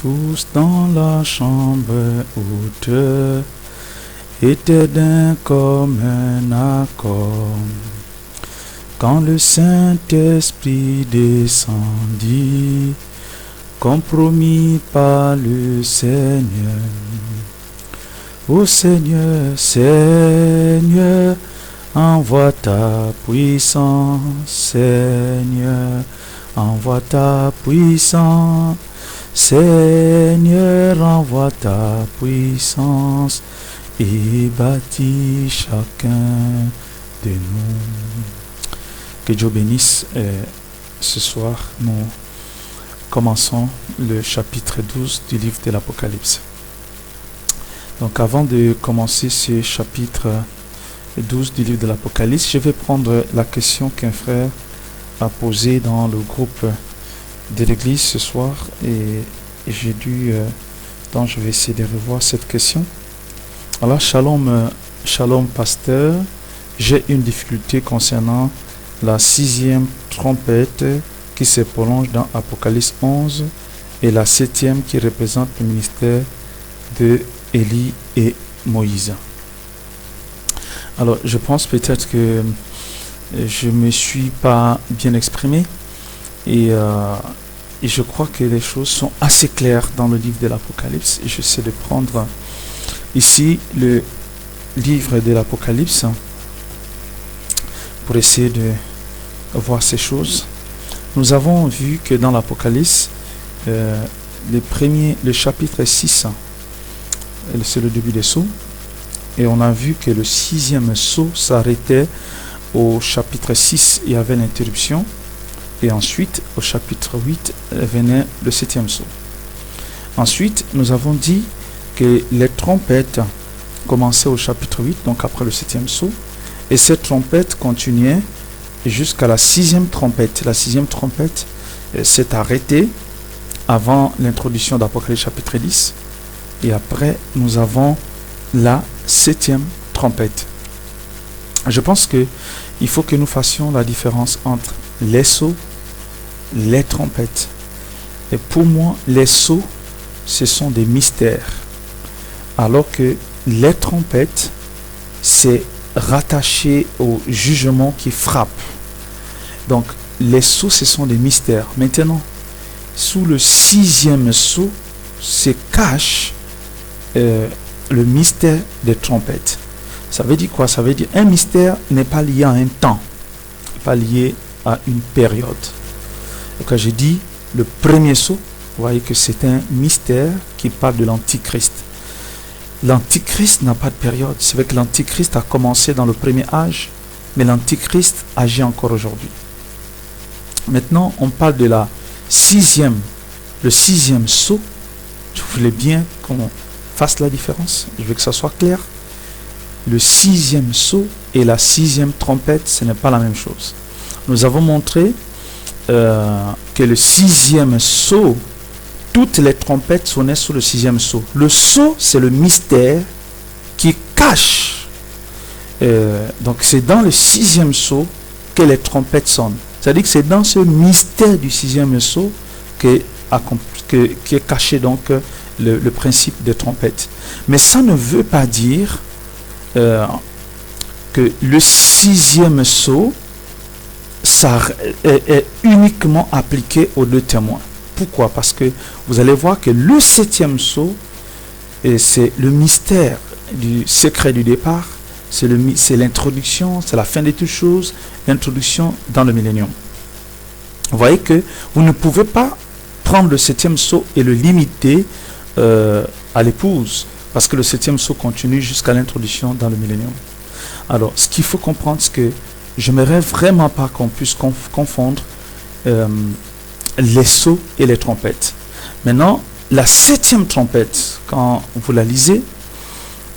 tous dans la chambre haute étaient d'un commun accord. Quand le Saint-Esprit descendit, compromis par le Seigneur. Ô Seigneur, Seigneur, envoie ta puissance, Seigneur, envoie ta puissance, Seigneur, envoie ta puissance et bâtis chacun de nous. Que Dieu bénisse. Ce soir, nous commençons le chapitre 12 du livre de l'Apocalypse. Donc avant de commencer ce chapitre 12 du livre de l'Apocalypse, je vais prendre la question qu'un frère a posée dans le groupe de l'église ce soir et j'ai dû, donc je vais essayer de revoir cette question. Alors shalom pasteur, j'ai une difficulté concernant la 6e trompette qui se prolonge dans Apocalypse 11 et la 7e qui représente le ministère de Élie et Moïse. Alors je pense peut-être que je ne me suis pas bien exprimé et je crois que les choses sont assez claires dans le livre de l'Apocalypse. J'essaie de prendre ici le livre de l'Apocalypse pour essayer de voir ces choses. Nous avons vu que dans l'Apocalypse, le chapitre 6, c'est le début des sceaux, et on a vu que le 6e sceau s'arrêtait au chapitre 6, il y avait l'interruption, et ensuite au chapitre 8 venait le 7e sceau. Ensuite, nous avons dit que les trompettes commençaient au chapitre 8, donc après le 7e sceau, et cette trompette continuait jusqu'à la 6e trompette. La 6e trompette s'est arrêtée avant l'introduction d'Apocalypse chapitre 10. Et après, nous avons la 7e trompette. Je pense qu'il faut que nous fassions la différence entre les sceaux, les trompettes. Et pour moi, les sceaux, ce sont des mystères. Alors que les trompettes, c'est rattaché au jugement qui frappe. Donc, les sceaux, ce sont des mystères. Maintenant, sous le 6e sceau, se cache le mystère des trompettes. Ça veut dire quoi? Ça veut dire un mystère n'est pas lié à un temps, pas lié à une période. Et quand je dis le premier sceau, vous voyez que c'est un mystère qui parle de l'Antichrist. L'Antichrist n'a pas de période. C'est vrai que l'Antichrist a commencé dans le premier âge, mais l'Antichrist agit encore aujourd'hui. Maintenant, on parle de le 6e sceau. Je voulais bien qu'on fasse la différence. Je veux que ça soit clair. Le 6e sceau et la 6e trompette, ce n'est pas la même chose. Nous avons montré que le 6e sceau, toutes les trompettes sonnaient sous le 6e sceau. Le sceau, c'est le mystère qui cache. Donc, c'est dans le 6e sceau que les trompettes sonnent. C'est-à-dire que c'est dans ce mystère du 6e sceau qui est caché donc le principe des trompettes. Mais ça ne veut pas dire que le 6e sceau ça est uniquement appliqué aux deux témoins. Pourquoi? Parce que vous allez voir que le 7e sceau, c'est le mystère du secret du départ, c'est l'introduction, c'est la fin de toutes choses, l'introduction dans le millénium. Vous voyez que vous ne pouvez pas prendre le 7e sceau et le limiter à l'épouse, parce que le 7e sceau continue jusqu'à l'introduction dans le millénium. Alors, ce qu'il faut comprendre, c'est que je n'aimerais vraiment pas qu'on puisse confondre les sceaux et les trompettes. Maintenant, la 7e trompette, quand vous la lisez,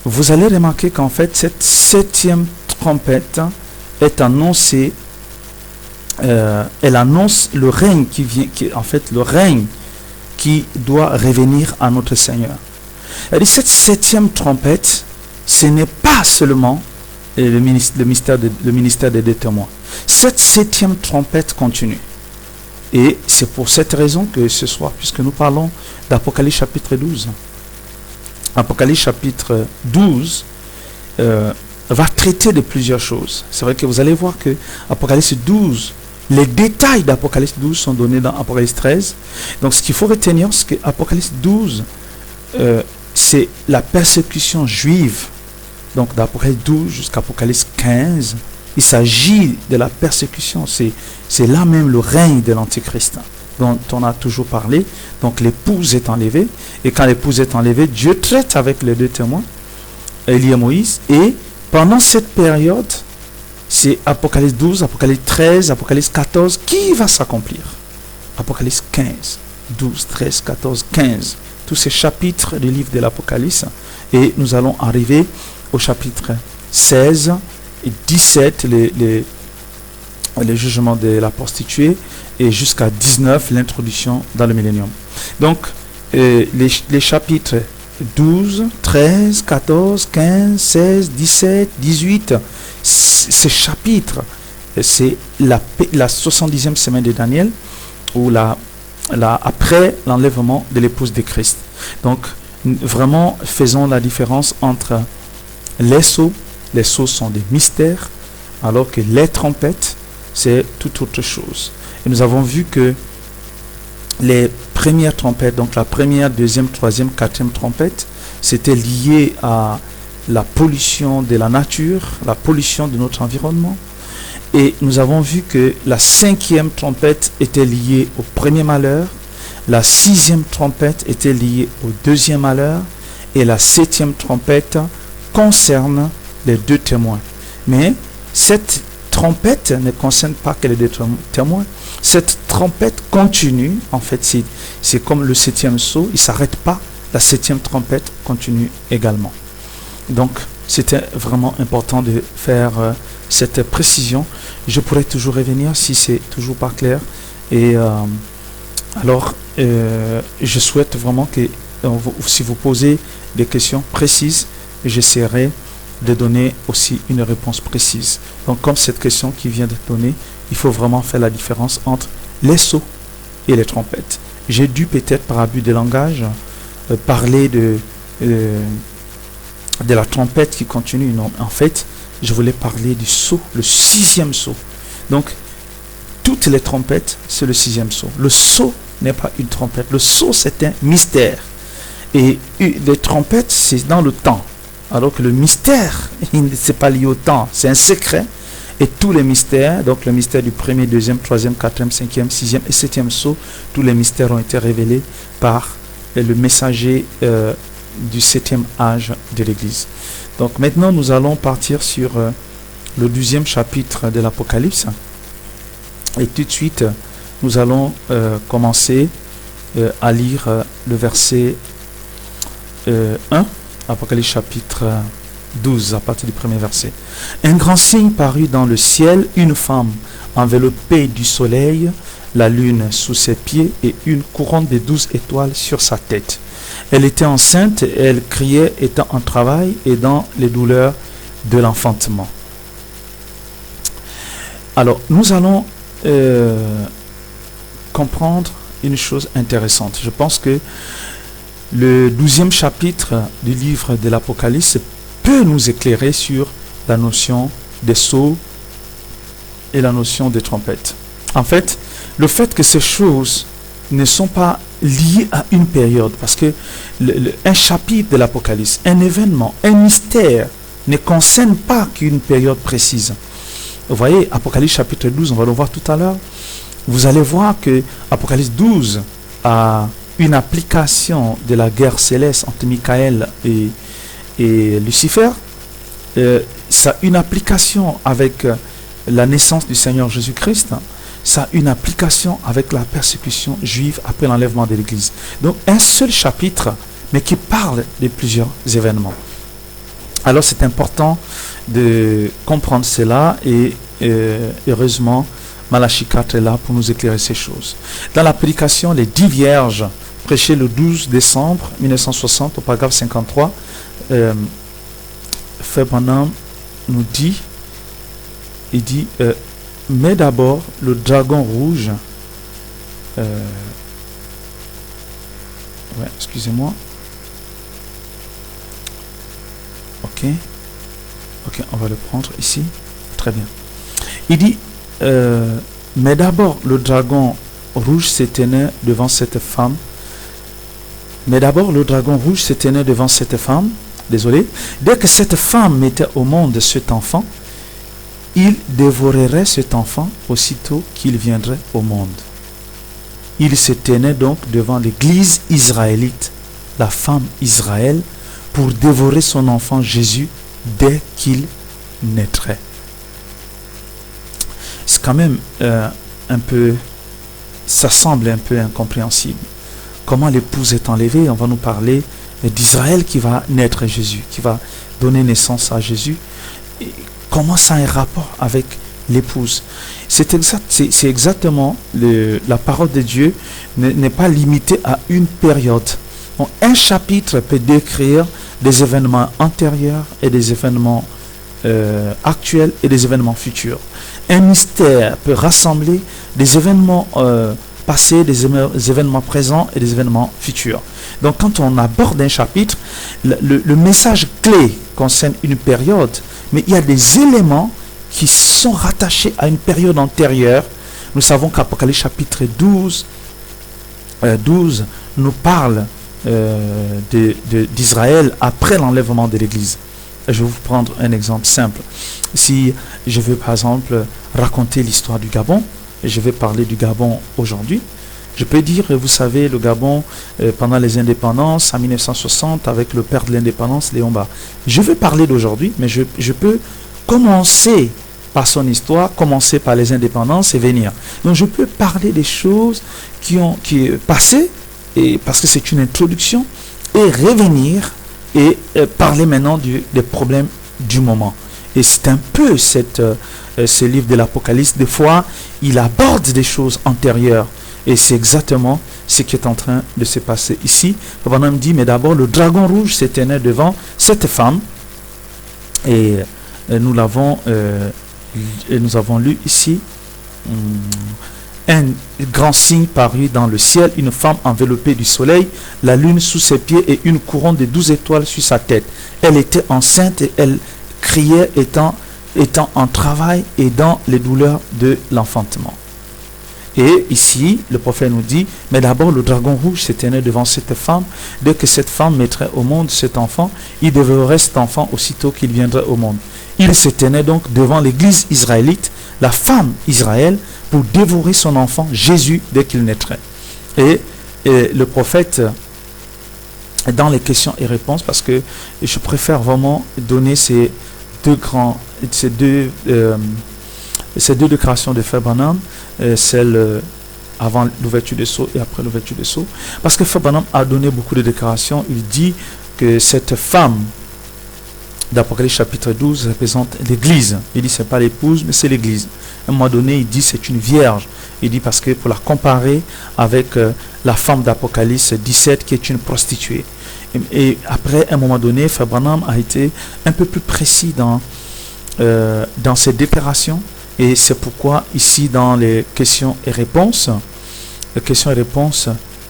vous allez remarquer qu'en fait, cette 7e trompette est annoncée, elle annonce le règne le règne qui doit revenir à notre Seigneur. Et cette 7e trompette, ce n'est pas seulement le ministère des deux témoins. Cette 7e trompette continue. Et c'est pour cette raison que ce soir, puisque nous parlons d'Apocalypse chapitre 12, Apocalypse chapitre 12 va traiter de plusieurs choses. C'est vrai que vous allez voir que Apocalypse 12, les détails d'Apocalypse 12 sont donnés dans Apocalypse 13. Donc ce qu'il faut retenir, c'est que Apocalypse 12, c'est la persécution juive. Donc d'Apocalypse 12 jusqu'à Apocalypse 15, il s'agit de la persécution. C'est là même le règne de l'Antichrist dont on a toujours parlé. Donc l'épouse est enlevée. Et quand l'épouse est enlevée, Dieu traite avec les deux témoins, Élie et Moïse. Et pendant cette période, c'est Apocalypse 12, Apocalypse 13, Apocalypse 14 qui va s'accomplir. Apocalypse 15, 12, 13, 14, 15. Tous ces chapitres du livre de l'Apocalypse. Et nous allons arriver au chapitre 16 et 17, les jugements de la prostituée, et jusqu'à 19, l'introduction dans le millénium. Donc, les chapitres 12, 13, 14, 15, 16, 17, 18, ces chapitres, c'est la 70e semaine de Daniel, ou après l'enlèvement de l'épouse de Christ. Donc, vraiment, faisons la différence entre les sceaux. Les sceaux sont des mystères, alors que les trompettes, c'est toute autre chose. Et nous avons vu que les premières trompettes, donc la première, deuxième, troisième, quatrième trompette, c'était lié à la pollution de la nature, la pollution de notre environnement. Et nous avons vu que la cinquième trompette était liée au premier malheur, la sixième trompette était liée au deuxième malheur, et la septième trompette concerne les deux témoins. Mais cette trompette ne concerne pas que les deux témoins. Cette trompette continue, en fait, c'est comme le septième sceau, il ne s'arrête pas, la septième trompette continue également. Donc, c'était vraiment important de faire cette précision. Je pourrais toujours revenir si c'est toujours pas clair. Et alors, je souhaite vraiment que si vous posez des questions précises, j'essaierai de donner aussi une réponse précise. Donc, comme cette question qui vient d'être donnée, il faut vraiment faire la différence entre les sceaux et les trompettes. J'ai dû peut-être, par abus de langage, parler de la trompette qui continue. Non, en fait, je voulais parler du sceau, le sixième sceau. Donc, toutes les trompettes, c'est le sixième sceau. Le sceau n'est pas une trompette. Le sceau, c'est un mystère. Et les trompettes, c'est dans le temps. Alors que le mystère, c'est pas lié au temps, c'est un secret. Et tous les mystères, donc le mystère du premier, deuxième, troisième, quatrième, cinquième, sixième et septième sceau, tous les mystères ont été révélés par le messager du septième âge de l'Église. Donc maintenant, nous allons partir sur le 12e chapitre de l'Apocalypse. Et tout de suite, nous allons commencer à lire le verset 1. Apocalypse chapitre 12, à partir du premier verset. Un grand signe parut dans le ciel, une femme enveloppée du soleil, la lune sous ses pieds et une couronne de 12 étoiles sur sa tête. Elle était enceinte et elle criait étant en travail et dans les douleurs de l'enfantement. Alors, nous allons comprendre une chose intéressante. Je pense que le 12e chapitre du livre de l'Apocalypse peut nous éclairer sur la notion des sceaux et la notion des trompettes. En fait, le fait que ces choses ne sont pas liées à une période, parce que un chapitre de l'Apocalypse, un événement, un mystère ne concerne pas qu'une période précise. Vous voyez, Apocalypse chapitre 12, on va le voir tout à l'heure, vous allez voir que Apocalypse 12 a une application de la guerre céleste entre Michael et Lucifer. Ça a une application avec la naissance du Seigneur Jésus-Christ. Ça a une application avec la persécution juive après l'enlèvement de l'Église. Donc un seul chapitre, mais qui parle de plusieurs événements. Alors c'est important de comprendre cela et heureusement Malachie 4 est là pour nous éclairer ces choses. Dans la prédication, les 10 vierges prêchées le 12 décembre 1960 au paragraphe 53, Frère Branham nous dit, il dit, mais d'abord le dragon rouge Ouais, excusez-moi. Ok. Ok, on va le prendre ici. Très bien. Il dit, mais d'abord le dragon rouge s'éteignait devant cette femme. Mais d'abord le dragon rouge s'éteignait devant cette femme. Désolé. Dès que cette femme mettait au monde cet enfant, il dévorerait cet enfant aussitôt qu'il viendrait au monde. Il se tenait donc devant l'église israélite, la femme Israël, pour dévorer son enfant Jésus dès qu'il naîtrait. C'est quand même un peu, ça semble un peu incompréhensible. Comment l'épouse est enlevée, on va nous parler d'Israël qui va naître Jésus, qui va donner naissance à Jésus. Et comment ça a un rapport avec l'épouse? C'est exactement la parole de Dieu n'est pas limitée à une période. Donc, un chapitre peut décrire des événements antérieurs et des événements actuels et des événements futurs. Un mystère peut rassembler des événements passés, des événements présents et des événements futurs. Donc quand on aborde un chapitre, le message clé concerne une période, mais il y a des éléments qui sont rattachés à une période antérieure. Nous savons qu'Apocalypse chapitre 12 nous parle d'Israël après l'enlèvement de l'Église. Je vais vous prendre un exemple simple. Si je veux par exemple raconter l'histoire du Gabon, et je vais parler du Gabon aujourd'hui, je peux dire, vous savez, le Gabon, pendant les indépendances, en 1960, avec le père de l'indépendance, Léon Mba. Je vais parler d'aujourd'hui, mais je peux commencer par son histoire, commencer par les indépendances et venir. Donc je peux parler des choses qui est passé, et parce que c'est une introduction, et revenir et parler maintenant des problèmes du moment. Et c'est un peu ce livre de l'Apocalypse. Des fois, il aborde des choses antérieures. Et c'est exactement ce qui est en train de se passer ici. Le bonhomme dit, mais d'abord, le dragon rouge s'éteignait devant cette femme. Et nous avons lu ici un grand signe parut dans le ciel, une femme enveloppée du soleil, la lune sous ses pieds et une couronne de 12 étoiles sur sa tête. Elle était enceinte et elle criait étant en travail et dans les douleurs de l'enfantement. Et ici, le prophète nous dit, mais d'abord le dragon rouge s'éteignait devant cette femme. Dès que cette femme mettrait au monde cet enfant, il dévorerait cet enfant aussitôt qu'il viendrait au monde. Il s'éteignait donc devant l'église israélite, la femme Israël, pour dévorer son enfant Jésus dès qu'il naîtrait. Et le prophète, dans les questions et réponses, parce que je préfère vraiment donner ces deux déclarations de Frère Branham, celle avant l'ouverture des sceaux et après l'ouverture des sceaux, parce que Frère Branham a donné beaucoup de déclarations. Il dit que cette femme d'Apocalypse chapitre 12 représente l'église. Il dit c'est pas l'épouse, mais c'est l'église. À un moment donné, il dit c'est une vierge. Il dit parce que pour la comparer avec la femme d'Apocalypse 17 qui est une prostituée. Et après, à un moment donné, Frère Branham a été un peu plus précis dans ses déclarations. Et c'est pourquoi ici dans les questions et réponses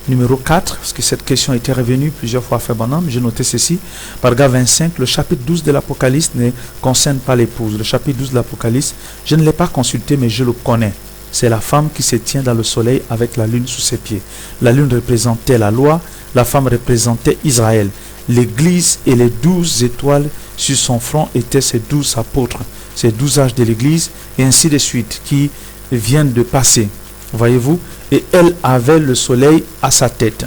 numéro 4, parce que cette question était revenue plusieurs fois à Frère Branham, j'ai noté ceci, paragraphe 25, le chapitre 12 de l'Apocalypse ne concerne pas l'épouse. Le chapitre 12 de l'Apocalypse, je ne l'ai pas consulté, mais je le connais. C'est la femme qui se tient dans le soleil avec la lune sous ses pieds. La lune représentait la loi, la femme représentait Israël. L'église et les 12 étoiles sur son front étaient ses 12 apôtres, ces 12 âges de l'église, et ainsi de suite, qui viennent de passer. Voyez-vous? Et elle avait le soleil à sa tête.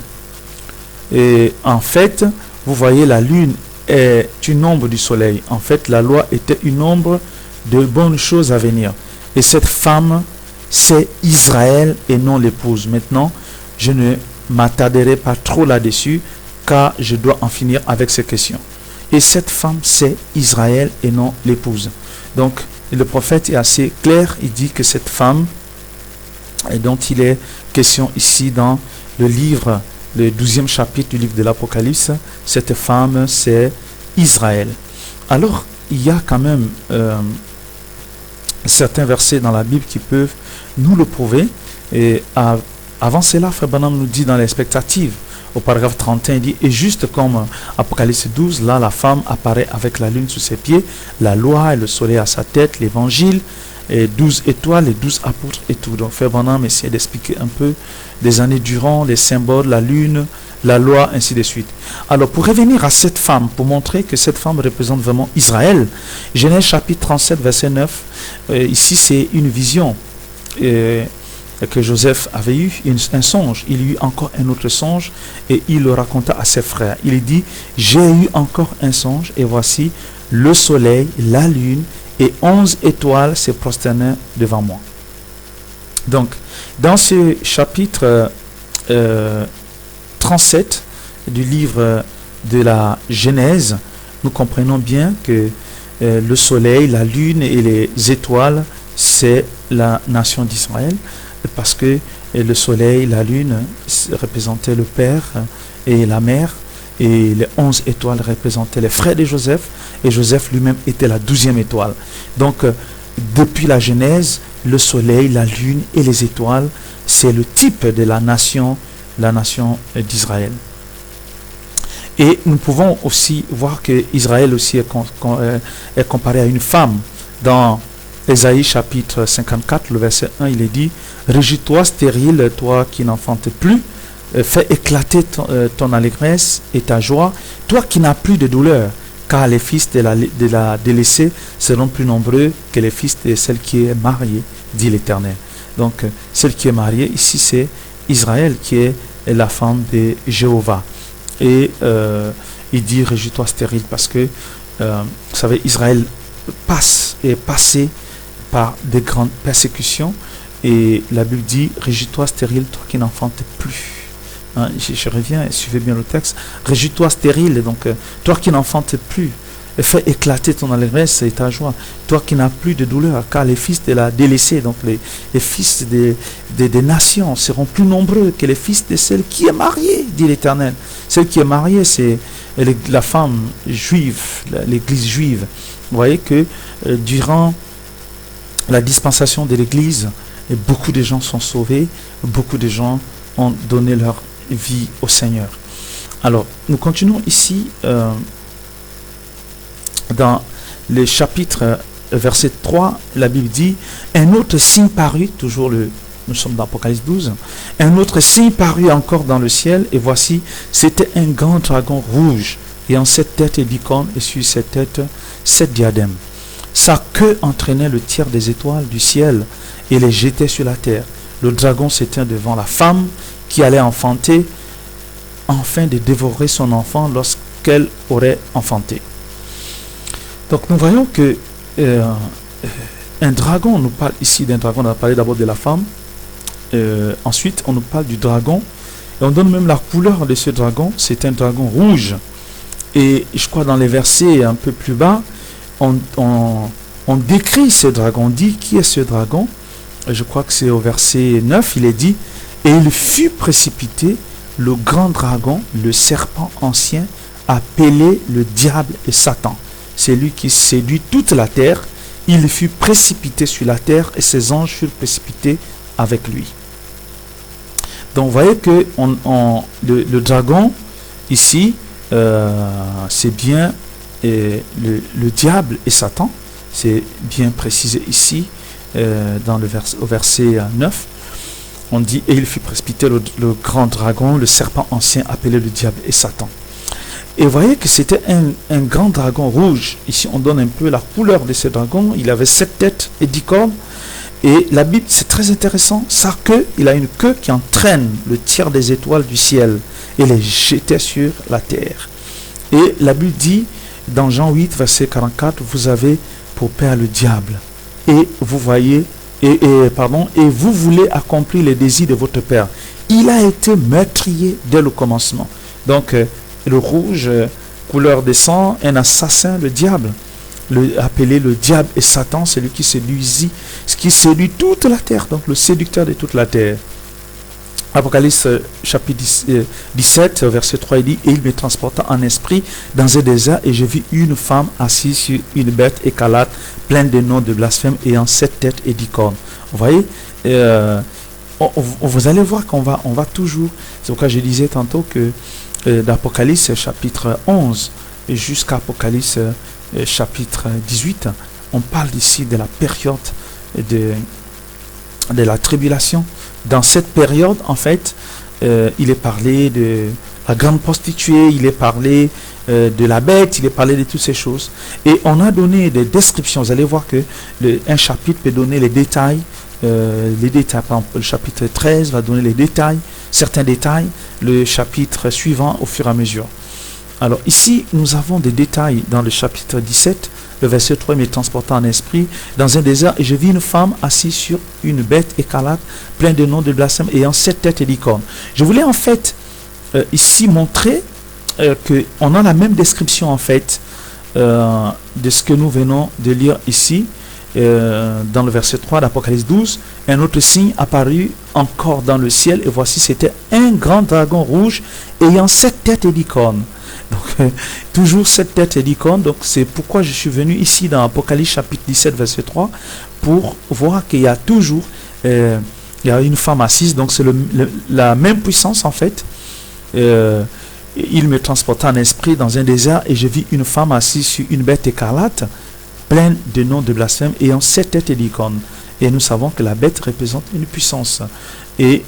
Et en fait, vous voyez, la lune est une ombre du soleil. En fait, la loi était une ombre de bonnes choses à venir. Et cette femme, c'est Israël et non l'épouse. Maintenant, je ne m'attarderai pas trop là-dessus, car je dois en finir avec ces questions. Et cette femme, c'est Israël et non l'épouse. Donc, le prophète est assez clair. Il dit que cette femme, et dont il est question ici dans le livre, le 12e chapitre du livre de l'Apocalypse, cette femme, c'est Israël. Alors, il y a quand même certains versets dans la Bible qui peuvent nous le prouver. Et à avant cela, Frère Branham nous dit dans l'expectative, au paragraphe 31, il dit, et juste comme Apocalypse 12, là la femme apparaît avec la lune sous ses pieds, la loi et le soleil à sa tête, l'évangile, et 12 étoiles, les 12 apôtres et tout. Donc Frère Branham essaie d'expliquer un peu des années durant, les symboles, la lune, la loi, ainsi de suite. Alors pour revenir à cette femme, pour montrer que cette femme représente vraiment Israël, Genèse chapitre 37, verset 9, ici c'est une vision que Joseph avait eu, un songe. Il y eut encore un autre songe et il le raconta à ses frères. Il dit, j'ai eu encore un songe et voici le soleil, la lune et 11 étoiles se prosternèrent devant moi. Donc, dans ce chapitre 37 du livre de la Genèse, nous comprenons bien que le soleil, la lune et les étoiles, c'est la nation d'Israël, parce que le soleil, la lune représentaient le père et la mère, et les 11 étoiles représentaient les frères de Joseph, et Joseph lui-même était la 12e étoile. Donc, depuis la Genèse, le soleil, la lune et les étoiles, c'est le type de la nation d'Israël. Et nous pouvons aussi voir que Israël aussi est comparé à une femme. Dans Ésaïe chapitre 54, le verset 1, il est dit, « Régis-toi stérile, toi qui n'enfantes plus, fais éclater ton allégresse et ta joie, toi qui n'as plus de douleur, car les fils de la délaissée seront plus nombreux que les fils de celle qui est mariée, dit l'Éternel. » Donc, celle qui est mariée, ici, c'est Israël qui est la femme de Jéhovah. Et il dit, réjouis-toi stérile, parce que, vous savez, Israël est passé par de grandes persécutions, et la Bible dit, réjouis-toi stérile, toi qui n'enfantes plus. Hein, je reviens, suivez bien le texte. Réjouis-toi stérile, donc toi qui n'enfantes plus, fais éclater ton allégresse et ta joie, toi qui n'as plus de douleur, car les fils de la délaissée, donc les fils des nations seront plus nombreux que les fils de celle qui est mariée, dit l'Éternel. Celle qui est mariée, c'est la femme juive, l'église juive. Vous voyez que durant la dispensation de l'église, beaucoup de gens sont sauvés, beaucoup de gens ont donné leur vie au Seigneur. Alors, nous continuons ici dans le chapitre verset 3, la Bible dit, un autre signe parut, nous sommes dans Apocalypse 12, un autre signe parut encore dans le ciel, et voici, c'était un grand dragon rouge, ayant 7 têtes et 10 cornes, et sur cette tête 7 diadèmes. Sa queue entraînait le tiers des étoiles du ciel, et les jetait sur la terre. Le dragon s'étint devant la femme qui allait enfanter, afin de dévorer son enfant lorsqu'elle aurait enfanté. Donc nous voyons que un dragon, on nous parle ici d'un dragon, on a parlé d'abord de la femme, ensuite on nous parle du dragon, et on donne même la couleur de ce dragon, c'est un dragon rouge. Et je crois dans les versets un peu plus bas, on décrit ce dragon, on dit qui est ce dragon. Je crois que c'est au verset 9, il est dit, et il fut précipité, le grand dragon, le serpent ancien, appelé le diable et Satan. C'est lui qui séduit toute la terre. Il fut précipité sur la terre et ses anges furent précipités avec lui. Donc vous voyez que le dragon, ici, c'est bien le diable et Satan. C'est bien précisé ici, au verset 9. On dit, et il fut précipité le grand dragon, le serpent ancien appelé le diable et Satan. Et vous voyez que c'était un grand dragon rouge. Ici, on donne un peu la couleur de ce dragon. Il avait 7 têtes et 10 cornes. Et la Bible, c'est très intéressant. Sa queue, il a une queue qui entraîne le tiers des étoiles du ciel et les jetait sur la terre. Et la Bible dit, dans Jean 8, verset 44, vous avez pour père le diable. Et vous voyez, et vous voulez accomplir les désirs de votre père. Il a été meurtrier dès le commencement. Donc, le rouge, couleur de sang, un assassin, le diable, appelé le diable et Satan, c'est lui qui séduit toute la terre, donc le séducteur de toute la terre. Apocalypse chapitre 17, verset 3, il dit, et il me transporta en esprit dans un désert, et je vis une femme assise sur une bête écarlate, pleine de noms de blasphème, ayant 7 têtes et 10 cornes. Vous voyez, vous allez voir qu'on va toujours, c'est pourquoi je disais tantôt que d'Apocalypse chapitre 11 et jusqu'à Apocalypse chapitre 18, on parle ici de la période de la tribulation. Dans cette période, en fait, il est parlé de la grande prostituée, il est parlé de la bête, il est parlé de toutes ces choses. Et on a donné des descriptions. Vous allez voir que un chapitre peut donner les détails. Par exemple, le chapitre 13 va donner les détails, certains détails, le chapitre suivant au fur et à mesure. Alors ici, nous avons des détails dans le chapitre 17, le verset 3, me transportant en esprit dans un désert, et je vis une femme assise sur une bête écarlate, pleine de noms de blasphème, ayant 7 têtes et 10 cornes. Je voulais en fait ici montrer qu'on a la même description en fait de ce que nous venons de lire ici. Dans le verset 3 d'Apocalypse 12, un autre signe apparut encore dans le ciel, et voici c'était un grand dragon rouge ayant 7 têtes et 10 cornes. Donc toujours 7 têtes et 10 cornes. Donc c'est pourquoi je suis venu ici dans Apocalypse chapitre 17 verset 3 pour voir qu'il y a toujours il y a une femme assise. Donc c'est la même puissance en fait. Il me transporta en esprit dans un désert, et je vis une femme assise sur une bête écarlate, pleine de noms de blasphème, ayant 7 têtes et 10 cornes. Et nous savons que la bête représente une puissance. Et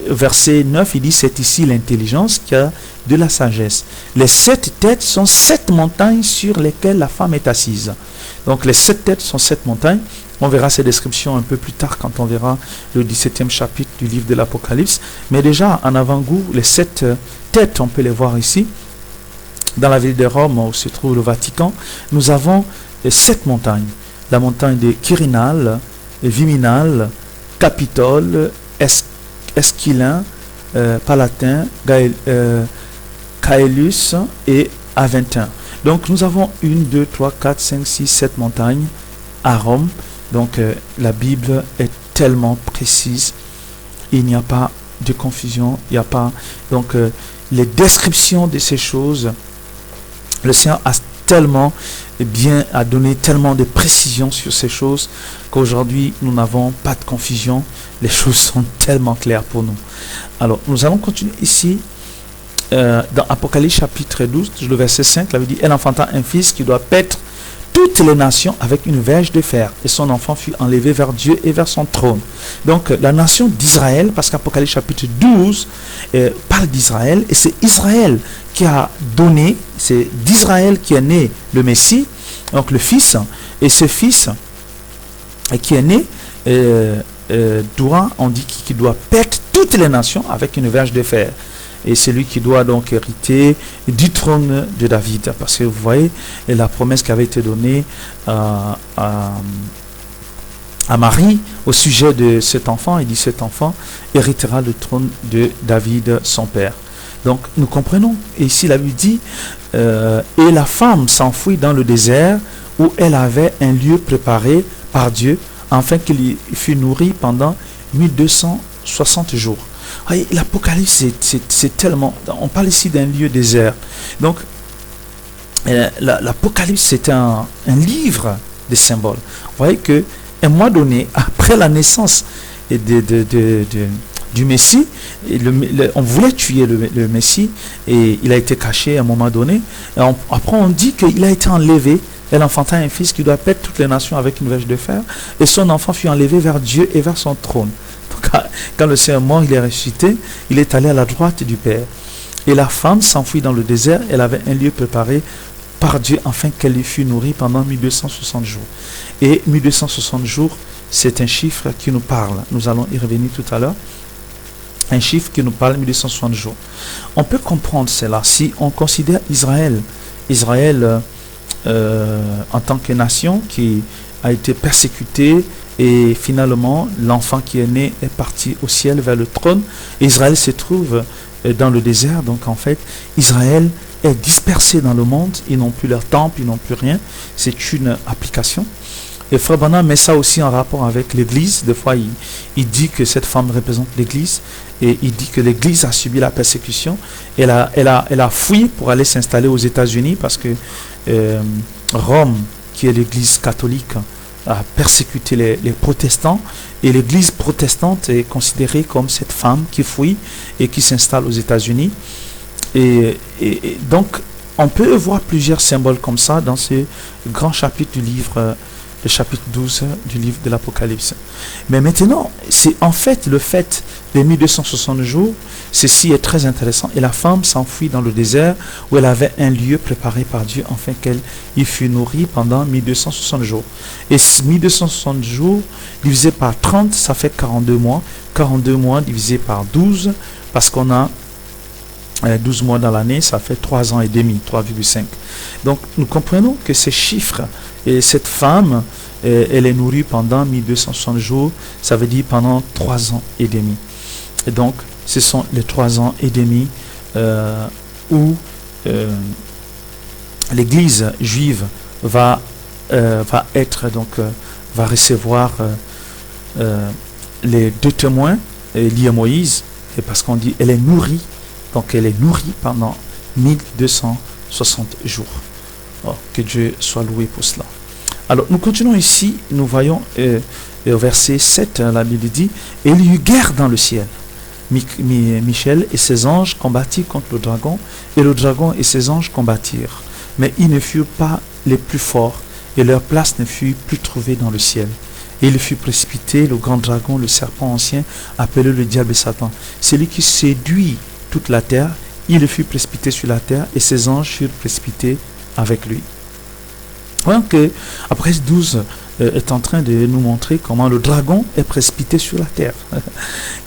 verset 9, il dit, c'est ici l'intelligence qui a de la sagesse. Les 7 têtes sont 7 montagnes sur lesquelles la femme est assise. Donc les 7 têtes sont 7 montagnes. On verra ces descriptions un peu plus tard quand on verra le 17e chapitre du livre de l'Apocalypse. Mais déjà, en avant-goût, les 7 têtes, on peut les voir ici. Dans la ville de Rome, où se trouve le Vatican, nous avons 7 montagnes. La montagne de Quirinal, Viminal, Capitole, Esquilin, Palatin, Caelus et Aventin. Donc nous avons 1, 2, 3, 4, 5, 6, 7 montagnes à Rome. Donc la Bible est tellement précise. Il n'y a pas de confusion. Il n'y a pas... Donc les descriptions de ces choses, le Seigneur a tellement bien, a donné tellement de précisions sur ces choses qu'aujourd'hui nous n'avons pas de confusion. Les choses sont tellement claires pour nous. Alors nous allons continuer ici dans Apocalypse chapitre 12, le verset 5, là, il dit, elle enfanta un fils qui doit paître toutes les nations avec une verge de fer, et son enfant fut enlevé vers Dieu et vers son trône. Donc la nation d'Israël, parce qu'Apocalypse chapitre 12 parle d'Israël, et c'est Israël qui a donné, c'est d'Israël qui est né le Messie, donc le Fils, et ce Fils qui est né on dit qu'il doit paître toutes les nations avec une verge de fer. Et c'est lui qui doit donc hériter du trône de David. Parce que vous voyez, la promesse qui avait été donnée à Marie au sujet de cet enfant, il dit cet enfant héritera le trône de David, son père. Donc nous comprenons, et ici la Bible dit, et la femme s'enfuit dans le désert où elle avait un lieu préparé par Dieu, afin qu'il fût nourri pendant 1260 jours. L'Apocalypse, c'est tellement... On parle ici d'un lieu désert. Donc, l'Apocalypse, c'est un livre de symboles. Vous voyez qu'à un moment donné, après la naissance du Messie, on voulait tuer le Messie, et il a été caché à un moment donné. Et après, on dit qu'il a été enlevé. Elle enfanta un fils qui doit paître toutes les nations avec une verge de fer, et son enfant fut enlevé vers Dieu et vers son trône. Quand le Seigneur est mort, il est ressuscité, il est allé à la droite du Père. Et la femme s'enfuit dans le désert, elle avait un lieu préparé par Dieu afin qu'elle fût nourrie pendant 1260 jours. Et 1260 jours, c'est un chiffre qui nous parle. Nous allons y revenir tout à l'heure. Un chiffre qui nous parle de 1260 jours. On peut comprendre cela si on considère Israël en tant que nation qui a été persécutée, et finalement l'enfant qui est né est parti au ciel vers le trône. Israël se trouve dans le désert. Donc en fait Israël est dispersé dans le monde, ils n'ont plus leur temple, ils n'ont plus rien. C'est une application. Et Frère Branham met ça aussi en rapport avec l'église. Des fois il dit que cette femme représente l'église, et il dit que l'église a subi la persécution. Elle a fui pour aller s'installer aux États-Unis parce que Rome, qui est l'église catholique, a persécuté les protestants, et l'église protestante est considérée comme cette femme qui fuit et qui s'installe aux États-Unis. Et donc, on peut voir plusieurs symboles comme ça dans ce grand chapitre du livre, le chapitre 12 du livre de l'Apocalypse. Mais maintenant, c'est en fait le fait des 1260 jours, ceci est très intéressant. Et la femme s'enfuit dans le désert où elle avait un lieu préparé par Dieu afin qu'elle y fût nourrie pendant 1260 jours. Et 1260 jours divisé par 30, ça fait 42 mois. 42 mois divisé par 12, parce qu'on a 12 mois dans l'année, ça fait 3 ans et demi, 3,5. Donc nous comprenons que ces chiffres, et cette femme, elle est nourrie pendant 1260 jours, ça veut dire pendant 3 ans et demi. Et donc ce sont les 3 ans et demi où l'église juive va recevoir les 2 témoins liés à Moïse, et parce qu'on dit elle est nourrie. Donc elle est nourrie pendant 1260 jours. Oh, que Dieu soit loué pour cela. Alors nous continuons ici, nous voyons au verset 7, la Bible dit, « Et il y eut guerre dans le ciel. Michel et ses anges combattirent contre le dragon, et le dragon et ses anges combattirent. Mais ils ne furent pas les plus forts, et leur place ne fut plus trouvée dans le ciel. Et il fut précipité, le grand dragon, le serpent ancien, appelé le diable et Satan, celui qui séduit toute la terre, il fut précipité sur la terre et ses anges furent précipités avec lui. » Voyons que après 12 est en train de nous montrer comment le dragon est précipité sur la terre.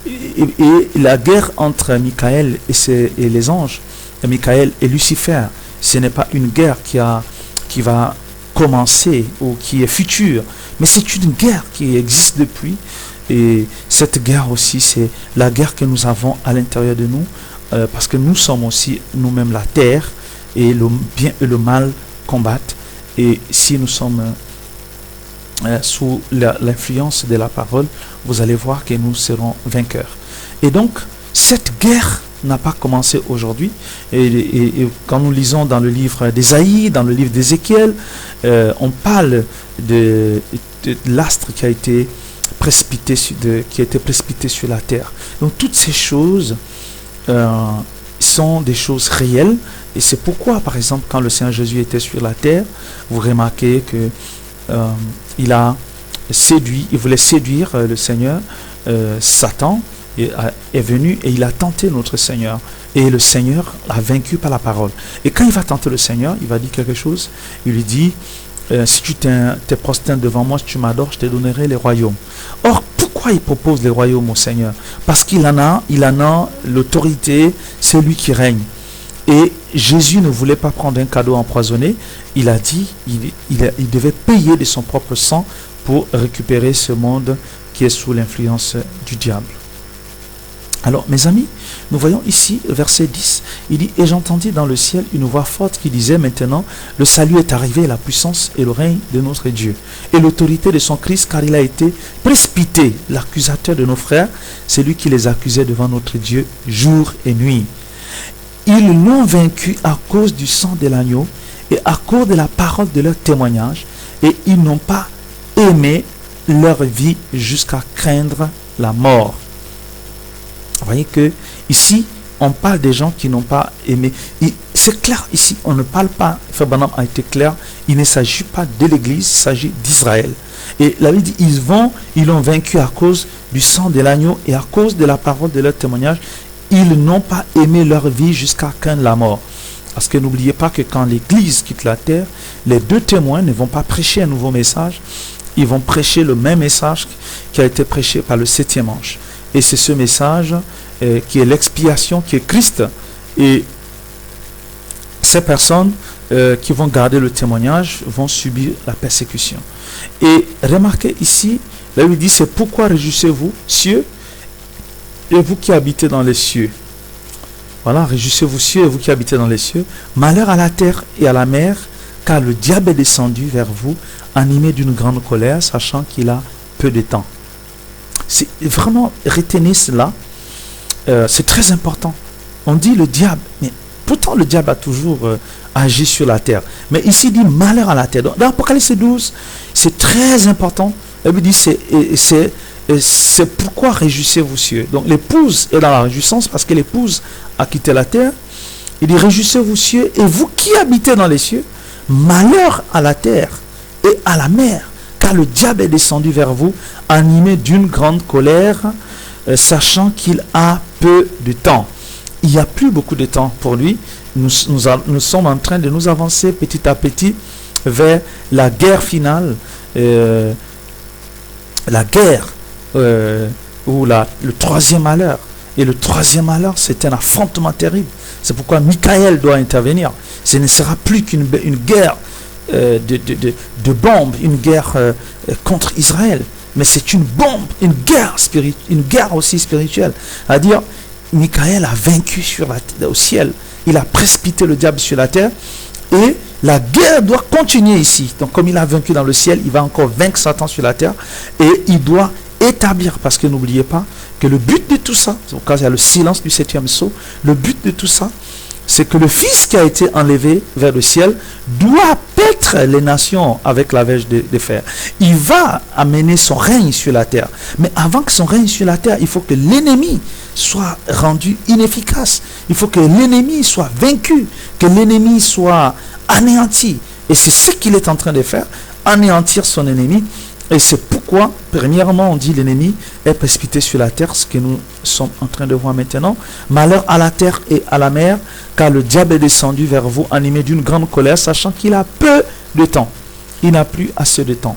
Et la guerre entre Michael et les anges, Michael et Lucifer, ce n'est pas une guerre qui va commencer ou qui est future, mais c'est une guerre qui existe depuis. Et cette guerre aussi, c'est la guerre que nous avons à l'intérieur de nous, parce que nous sommes aussi nous-mêmes la terre, et le bien et le mal combattent. Et si nous sommes sous l'influence de la parole, vous allez voir que nous serons vainqueurs. Et donc, cette guerre n'a pas commencé aujourd'hui. Et quand nous lisons dans le livre d'Ésaïe, dans le livre d'Ézéchiel, on parle de l'astre qui a été précipité sur la terre. Donc toutes ces choses sont des choses réelles, et c'est pourquoi, par exemple, quand le Seigneur Jésus était sur la terre, vous remarquez que il voulait séduire le Seigneur. Satan est venu et il a tenté notre Seigneur, et le Seigneur l'a vaincu par la parole. Et quand il va tenter le Seigneur, il va dire quelque chose. Il lui dit, si tu te prosternes devant moi, si tu m'adores, je te donnerai les royaumes. Or, pourquoi il propose les royaumes au Seigneur? Parce qu'il en a l'autorité, c'est lui qui règne. Et Jésus ne voulait pas prendre un cadeau empoisonné. Il a dit, il devait payer de son propre sang pour récupérer ce monde qui est sous l'influence du diable. Alors, mes amis, nous voyons ici, verset 10, il dit, « Et j'entendis dans le ciel une voix forte qui disait, maintenant, le salut est arrivé, la puissance et le règne de notre Dieu, et l'autorité de son Christ, car il a été précipité, l'accusateur de nos frères, c'est lui qui les accusait devant notre Dieu jour et nuit. Ils l'ont vaincu à cause du sang de l'agneau et à cause de la parole de leur témoignage, et ils n'ont pas aimé leur vie jusqu'à craindre la mort. » Vous voyez que ici, on parle des gens qui n'ont pas aimé. C'est clair ici, on ne parle pas, Frère Branham a été clair, il ne s'agit pas de l'Église, il s'agit d'Israël. Et la Bible dit, ils l'ont vaincu à cause du sang de l'agneau et à cause de la parole de leur témoignage. Ils n'ont pas aimé leur vie jusqu'à craindre la mort. Parce que n'oubliez pas que quand l'Église quitte la terre, les 2 témoins ne vont pas prêcher un nouveau message, ils vont prêcher le même message qui a été prêché par le 7e ange. Et c'est ce message qui est l'expiation, qui est Christ. Et ces personnes qui vont garder le témoignage vont subir la persécution. Et remarquez ici, là il dit, c'est pourquoi réjouissez-vous, cieux, et vous qui habitez dans les cieux. Voilà, réjouissez-vous, cieux, et vous qui habitez dans les cieux. Malheur à la terre et à la mer, car le diable est descendu vers vous, animé d'une grande colère, sachant qu'il a peu de temps. C'est vraiment, retenez cela, c'est très important. On dit le diable, mais Pourtant, le diable a toujours agi sur la terre. Mais ici, il dit malheur à la terre. Donc, dans Apocalypse 12, c'est très important. Il dit, c'est pourquoi réjouissez-vous, cieux. Donc, l'épouse est dans la réjouissance parce que l'épouse a quitté la terre. Il dit, réjouissez-vous, cieux, et vous qui habitez dans les cieux, malheur à la terre et à la mer, car le diable est descendu vers vous, animé d'une grande colère, sachant qu'il a peu de temps. Il n'y a plus beaucoup de temps pour lui. Nous sommes en train de nous avancer petit à petit vers la guerre finale, la guerre ou le troisième malheur. Et le troisième malheur, c'est un affrontement terrible. C'est pourquoi Michael doit intervenir. Ce ne sera plus qu'une guerre de bombes, une guerre contre Israël. Mais c'est une bombe, une guerre aussi spirituelle. C'est-à-dire, Michael a vaincu au ciel. Il a précipité le diable sur la terre. Et la guerre doit continuer ici. Donc, comme il a vaincu dans le ciel, il va encore vaincre Satan sur la terre. Et il doit établir, parce que n'oubliez pas que le but de tout ça, c'est pourquoi il y a le silence du 7e sceau, le but de tout ça, c'est que le Fils qui a été enlevé vers le ciel doit paître les nations avec la verge de fer. Il va amener son règne sur la terre. Mais avant que son règne sur la terre, il faut que l'ennemi soit rendu inefficace. Il faut que l'ennemi soit vaincu, que l'ennemi soit anéanti. Et c'est ce qu'il est en train de faire, anéantir son ennemi. Et c'est pourquoi, premièrement, on dit l'ennemi est précipité sur la terre, ce que nous sommes en train de voir maintenant. Malheur à la terre et à la mer, car le diable est descendu vers vous, animé d'une grande colère, sachant qu'il a peu de temps. Il n'a plus assez de temps.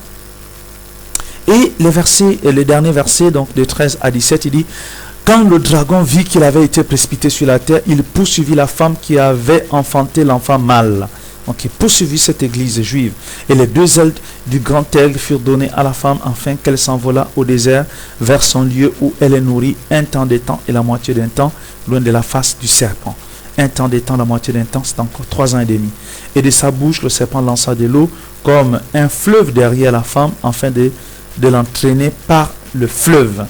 Et les derniers versets, donc de 13 à 17, il dit, quand le dragon vit qu'il avait été précipité sur la terre, il poursuivit la femme qui avait enfanté l'enfant mâle. Donc il poursuivit cette église juive. Et les 2 ailes du grand aigle furent données à la femme afin qu'elle s'envolât au désert vers son lieu où elle est nourrie un temps des temps et la moitié d'un temps loin de la face du serpent. Un temps des temps, la moitié d'un temps, c'est encore 3 ans et demi. Et de sa bouche, le serpent lança de l'eau comme un fleuve derrière la femme afin de l'entraîner par le fleuve.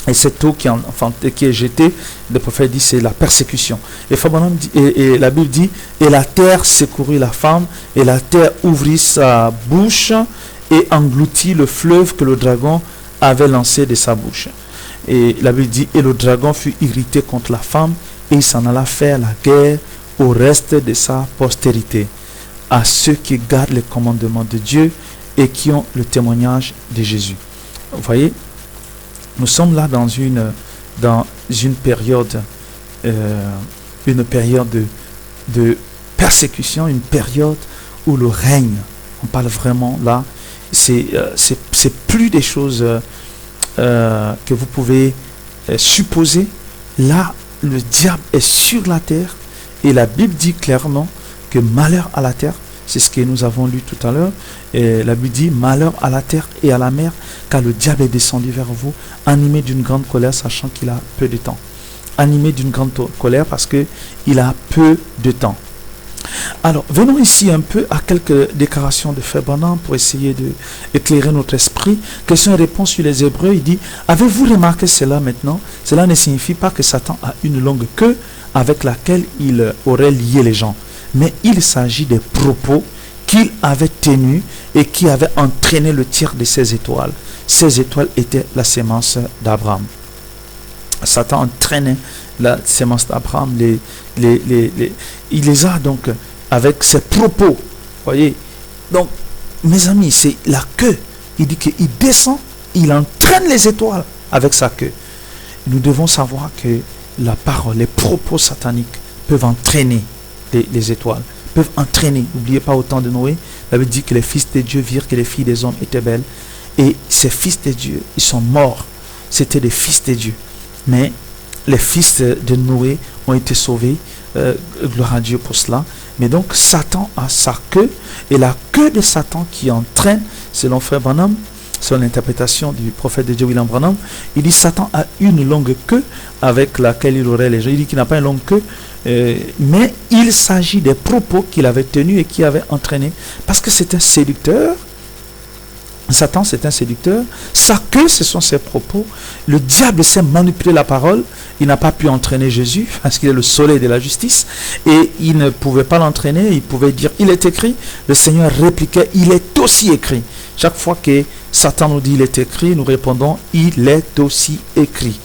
Et cette eau qui est jetée, le prophète dit, c'est la persécution. Et la Bible dit, et la terre secourut la femme, et la terre ouvrit sa bouche et engloutit le fleuve que le dragon avait lancé de sa bouche. Et la Bible dit, et le dragon fut irrité contre la femme, et il s'en alla faire la guerre au reste de sa postérité, à ceux qui gardent les commandements de Dieu et qui ont le témoignage de Jésus. Vous voyez, nous sommes là dans une période de persécution, une période où le règne, on parle vraiment là, c'est plus des choses que vous pouvez supposer. Là, le diable est sur la terre et la Bible dit clairement que malheur à la terre. C'est ce que nous avons lu tout à l'heure. Et la Bible dit, malheur à la terre et à la mer, car le diable est descendu vers vous, animé d'une grande colère, sachant qu'il a peu de temps. Animé d'une grande colère parce qu'il a peu de temps. Alors, venons ici un peu à quelques déclarations de Frère Branham pour essayer d'éclairer notre esprit. Question et réponse sur les Hébreux. Il dit, avez-vous remarqué cela maintenant? Cela ne signifie pas que Satan a une longue queue avec laquelle il aurait lié les gens. Mais il s'agit des propos qu'il avait tenus et qui avaient entraîné le tir de ces étoiles. Ces étoiles étaient la sémence d'Abraham. Satan entraînait la sémence d'Abraham. Il les a donc avec ses propos. Voyez. Donc, mes amis, c'est la queue. Il dit qu'il descend, il entraîne les étoiles avec sa queue. Nous devons savoir que la parole, les propos sataniques peuvent entraîner les étoiles, peuvent entraîner. N'oubliez pas, au temps de Noé, la Bible dit que les fils de Dieu virent que les filles des hommes étaient belles. Et ces fils de Dieu, ils sont morts. C'était des fils de Dieu. Mais les fils de Noé ont été sauvés. Gloire à Dieu pour cela. Mais donc, Satan a sa queue. Et la queue de Satan qui entraîne, selon Frère Branham, selon l'interprétation du prophète de Dieu William Branham, il dit Satan a une longue queue avec laquelle il aurait les gens. Il dit qu'il n'a pas une longue queue, mais il s'agit des propos qu'il avait tenus et qui avaient entraîné. Parce que c'est un séducteur, Satan, c'est un séducteur. Sa queue, ce sont ses propos. Le diable sait manipuler la parole. Il n'a pas pu entraîner Jésus parce qu'il est le soleil de la justice. Et il ne pouvait pas l'entraîner. Il pouvait dire, il est écrit. Le Seigneur répliquait, il est aussi écrit. Chaque fois que Satan nous dit, il est écrit, nous répondons, il est aussi écrit.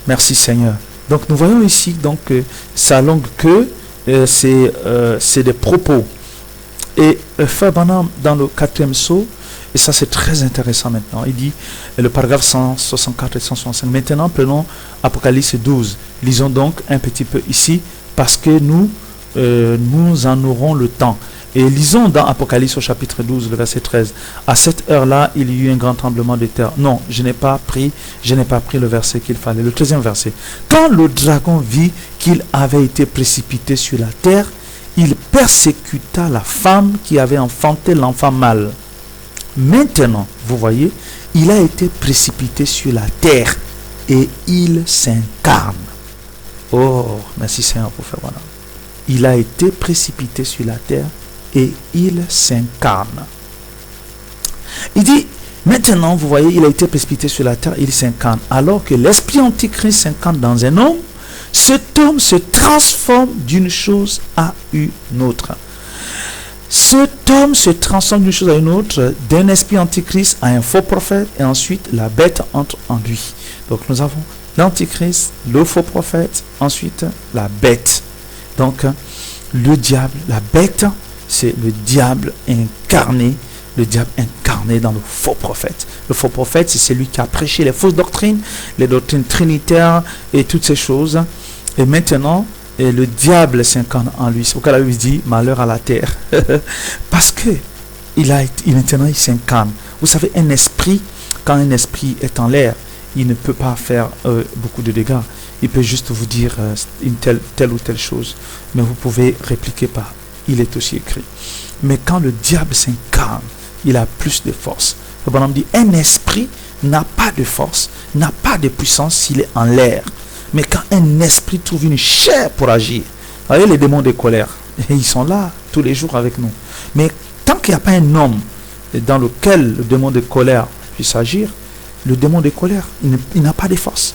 Merci Seigneur. Donc nous voyons ici donc sa longue queue, c'est des propos. Et Frère Branham, dans le 4e sceau, et ça c'est très intéressant maintenant, il dit, le paragraphe 164 et 165, maintenant prenons Apocalypse 12, lisons donc un petit peu ici, parce que nous en aurons le temps. Et lisons dans Apocalypse au chapitre 12, le verset 13. À cette heure-là, il y eut un grand tremblement de terre. Non, je n'ai pas pris le verset qu'il fallait. Le 13e verset. Quand le dragon vit qu'il avait été précipité sur la terre, il persécuta la femme qui avait enfanté l'enfant mâle. Maintenant, vous voyez, il a été précipité sur la terre et il s'incarne. Oh, merci Seigneur pour faire voilà. Il a été précipité sur la terre et il s'incarne. Il dit, maintenant, vous voyez, il a été précipité sur la terre, il s'incarne. Alors que l'esprit antichrist s'incarne dans un homme, cet homme se transforme d'une chose à une autre. Cet homme se transforme d'une chose à une autre, d'un esprit antichrist à un faux prophète, et ensuite la bête entre en lui. Donc nous avons l'antichrist, le faux prophète, ensuite la bête. Donc le diable, la bête, c'est le diable incarné dans le faux prophète. Le faux prophète, c'est celui qui a prêché les fausses doctrines, les doctrines trinitaires et toutes ces choses. Et maintenant, le diable s'incarne en lui. C'est pourquoi la Bible dit malheur à la terre. Parce que maintenant il s'incarne. Vous savez, un esprit, quand un esprit est en l'air, il ne peut pas faire beaucoup de dégâts. Il peut juste vous dire une telle ou telle chose. Mais vous pouvez répliquer par il est aussi écrit. Mais quand le diable s'incarne, il a plus de force. Le bonhomme dit, un esprit n'a pas de force, n'a pas de puissance s'il est en l'air. Mais quand un esprit trouve une chair pour agir, vous voyez les démons de colère, et ils sont là tous les jours avec nous. Mais tant qu'il n'y a pas un homme dans lequel le démon de colère puisse agir, le démon de colère, il n'a pas de force.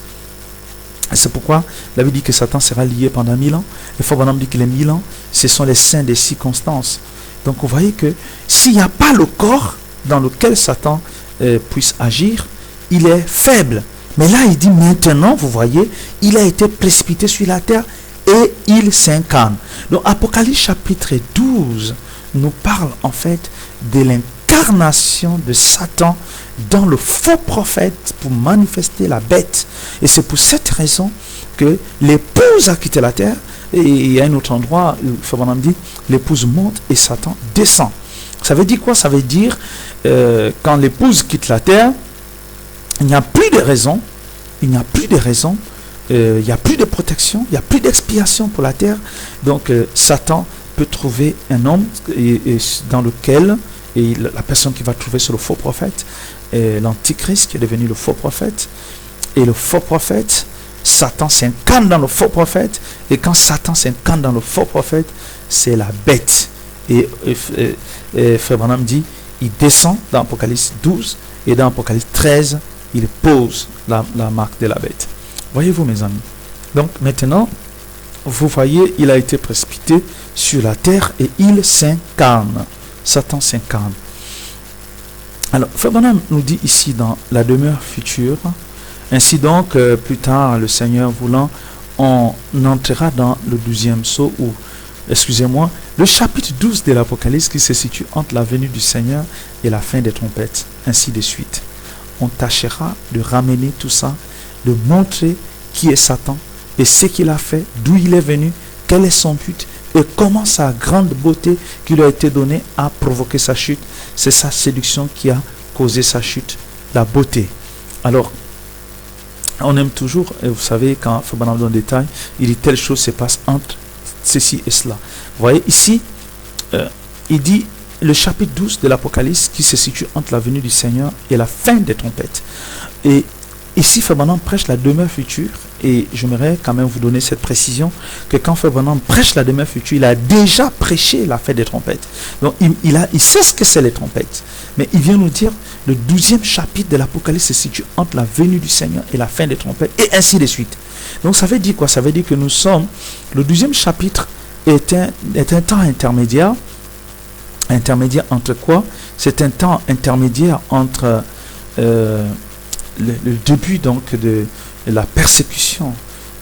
Et c'est pourquoi la Bible dit que Satan sera lié pendant 1000 ans. Le Frère Branham dit que les 1000 ans, ce sont les saints des circonstances. Donc vous voyez que s'il n'y a pas le corps dans lequel Satan puisse agir, il est faible. Mais là, il dit maintenant, vous voyez, il a été précipité sur la terre et il s'incarne. Donc Apocalypse chapitre 12 nous parle en fait de l'incarnation de Satan dans le faux prophète pour manifester la bête. Et c'est pour cette raison que l'épouse a quitté la terre. Et il y a un autre endroit où Fabonam dit l'épouse monte et Satan descend. Ça veut dire quoi? Ça veut dire quand l'épouse quitte la terre, il n'y a plus de raison, il n'y a plus de raison, il n'y a plus de protection, il n'y a plus d'expiation pour la terre. Donc Satan peut trouver un homme dans lequel, et la personne qui va trouver sur le faux prophète, l'antichrist qui est devenu le faux prophète, et le faux prophète, Satan s'incarne dans le faux prophète, et quand Satan s'incarne dans le faux prophète, c'est la bête. Et Frère Branham dit, il descend dans Apocalypse 12, et dans Apocalypse 13, il pose la marque de la bête. Voyez-vous mes amis? Donc maintenant, vous voyez, il a été précipité sur la terre et il s'incarne. Satan s'incarne. Alors, Frère Branham nous dit ici dans la demeure future, ainsi donc, plus tard, le Seigneur voulant, on entrera dans le 12e sceau, ou, excusez-moi, le chapitre 12 de l'Apocalypse qui se situe entre la venue du Seigneur et la fin des trompettes, ainsi de suite. On tâchera de ramener tout ça, de montrer qui est Satan et ce qu'il a fait, d'où il est venu, quel est son but et comment sa grande beauté qui lui a été donnée a provoqué sa chute. C'est sa séduction qui a causé sa chute, la beauté. Alors, on aime toujours, et vous savez, quand Fabonam dans le détail, il dit telle chose se passe entre ceci et cela. Vous voyez ici, il dit le chapitre 12 de l'Apocalypse qui se situe entre la venue du Seigneur et la fin des trompettes. Et ici, Fabonam prêche la demeure future Et j'aimerais quand même vous donner cette précision que quand Frère Branham prêche la demeure future, il a déjà prêché la fête des trompettes. Donc il sait ce que c'est les trompettes. Mais il vient nous dire, le 12e chapitre de l'Apocalypse se situe entre la venue du Seigneur et la fin des trompettes, et ainsi de suite. Donc ça veut dire quoi? Ça veut dire que nous sommes, le 12e chapitre est un temps intermédiaire. Intermédiaire entre quoi? C'est un temps intermédiaire entre le début donc de la persécution,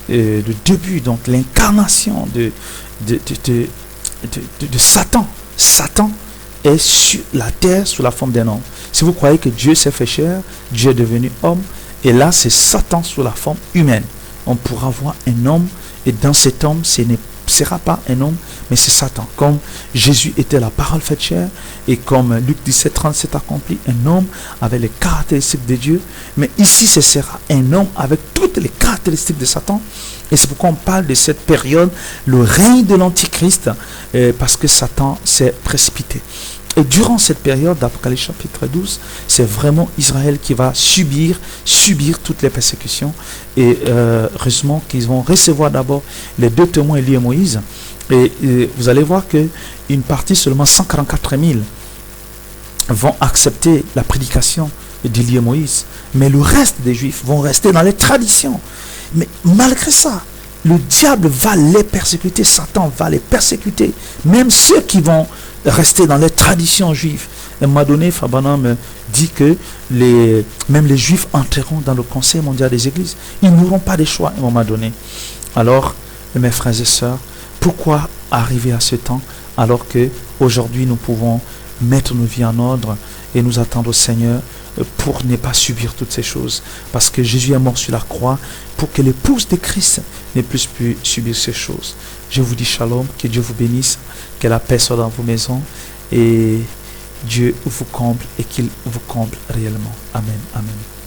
le début donc l'incarnation de Satan. Satan est sur la terre sous la forme d'un homme. Si vous croyez que Dieu s'est fait chair, Dieu est devenu homme, et là c'est Satan sous la forme humaine. On pourra voir un homme, et dans cet homme, ce ne sera pas un homme, mais c'est Satan. Comme Jésus était la parole faite chair, et comme Luc 17, 37 accompli, un homme avec les caractéristiques de Dieu, mais ici ce sera un homme avec toutes les caractéristiques de Satan. Et c'est pourquoi on parle de cette période, le règne de l'Antichrist, parce que Satan s'est précipité. Et durant cette période d'Apocalypse chapitre 12, c'est vraiment Israël qui va subir toutes les persécutions. Et heureusement qu'ils vont recevoir d'abord les 2 témoins, Élie et Moïse. Et vous allez voir qu'une partie, seulement 144 000, vont accepter la prédication d'Élie et Moïse. Mais le reste des Juifs vont rester dans les traditions. Mais malgré ça, le diable va les persécuter, Satan va les persécuter. Même ceux qui vont rester dans les traditions juives. À un moment donné, Frère Branham dit que même les Juifs entreront dans le Conseil mondial des églises. Ils n'auront pas de choix à un moment donné. Alors, mes frères et sœurs, pourquoi arriver à ce temps alors que aujourd'hui nous pouvons mettre nos vies en ordre et nous attendre au Seigneur pour ne pas subir toutes ces choses? Parce que Jésus est mort sur la croix pour que l'épouse de Christ ne puisse plus subir ces choses. Je vous dis shalom, que Dieu vous bénisse, que la paix soit dans vos maisons et Dieu vous comble et qu'il vous comble réellement. Amen, amen.